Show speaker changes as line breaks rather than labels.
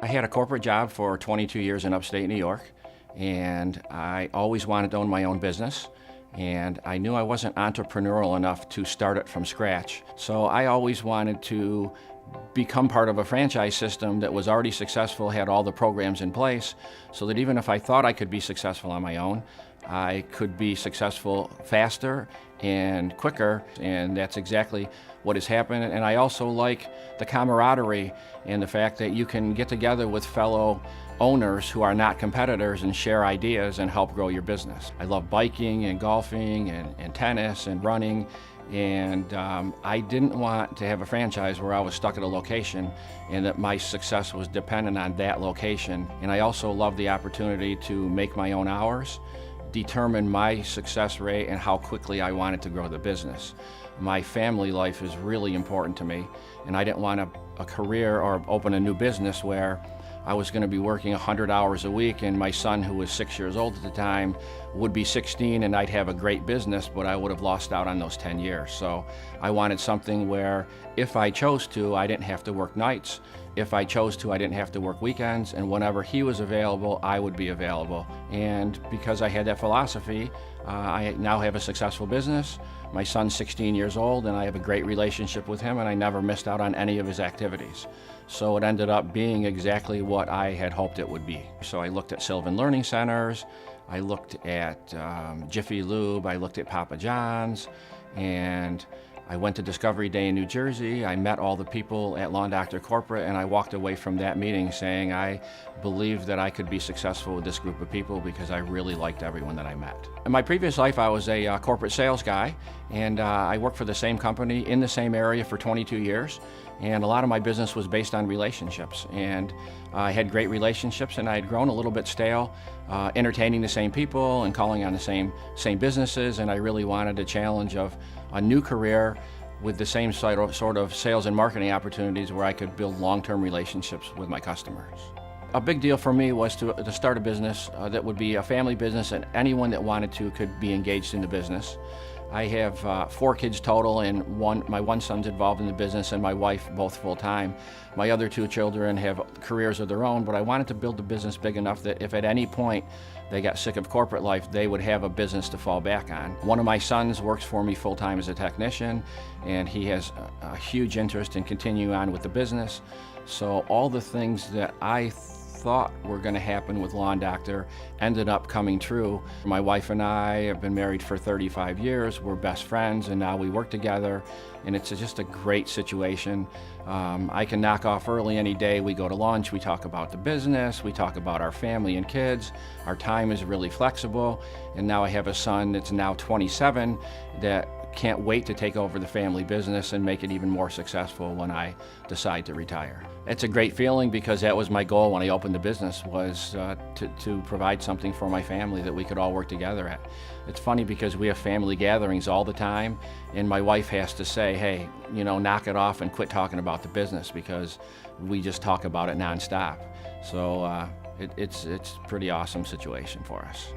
I had a corporate job for 22 years in upstate New York, and I always wanted to own my own business. And I knew I wasn't entrepreneurial enough to start it from scratch. So I always wanted to become part of a franchise system that was already successful, had all the programs in place, so that even if I thought I could be successful on my own, I could be successful faster and quicker, and that's exactly what has happened. And I also like the camaraderie and the fact that you can get together with fellow owners who are not competitors and share ideas and help grow your business. I love biking and golfing and tennis and running, and I didn't want to have a franchise where I was stuck at a location and that my success was dependent on that location. And I also love the opportunity to make my own hours, determine my success rate and how quickly I wanted to grow the business. My family life is really important to me, and I didn't want a career or open a new business where I was going to be working 100 hours a week, and my son, who was 6 years old at the time, would be 16, and I'd have a great business, but I would have lost out on those 10 years. So I wanted something where if I chose to, I didn't have to work nights. If I chose to, I didn't have to work weekends, and whenever he was available, I would be available. And because I had that philosophy, I now have a successful business. My son's 16 years old, and I have a great relationship with him, and I never missed out on any of his activities. So it ended up being exactly what I had hoped it would be. So I looked at Sylvan Learning Centers, I looked at Jiffy Lube, I looked at Papa John's, and I went to Discovery Day in New Jersey. I met all the people at Lawn Doctor Corporate, and I walked away from that meeting saying I believed that I could be successful with this group of people because I really liked everyone that I met. In my previous life, I was a corporate sales guy, and I worked for the same company in the same area for 22 years. And a lot of my business was based on relationships. And I had great relationships, and I had grown a little bit stale, entertaining the same people and calling on the same businesses. And I really wanted a challenge of a new career with the same sort of sales and marketing opportunities where I could build long-term relationships with my customers. A big deal for me was to start a business that would be a family business, and anyone that wanted to could be engaged in the business. I have 4 kids total, and my one son's involved in the business and my wife both full-time. My other 2 children have careers of their own, but I wanted to build the business big enough that if at any point they got sick of corporate life, they would have a business to fall back on. One of my sons works for me full-time as a technician, and he has a huge interest in continuing on with the business. So all the things that I thought were going to happen with Lawn Doctor ended up coming true. My wife and I have been married for 35 years. We're best friends, and now we work together, and it's just a great situation. I can knock off early any day. We go to lunch, we talk about the business, we talk about our family and kids. Our time is really flexible, and now I have a son that's now 27 that can't wait to take over the family business and make it even more successful when I decide to retire. It's a great feeling because that was my goal when I opened the business, was to provide something for my family that we could all work together at. It's funny because we have family gatherings all the time, and my wife has to say, hey, you know, knock it off and quit talking about the business, because we just talk about it nonstop. So it's a pretty awesome situation for us.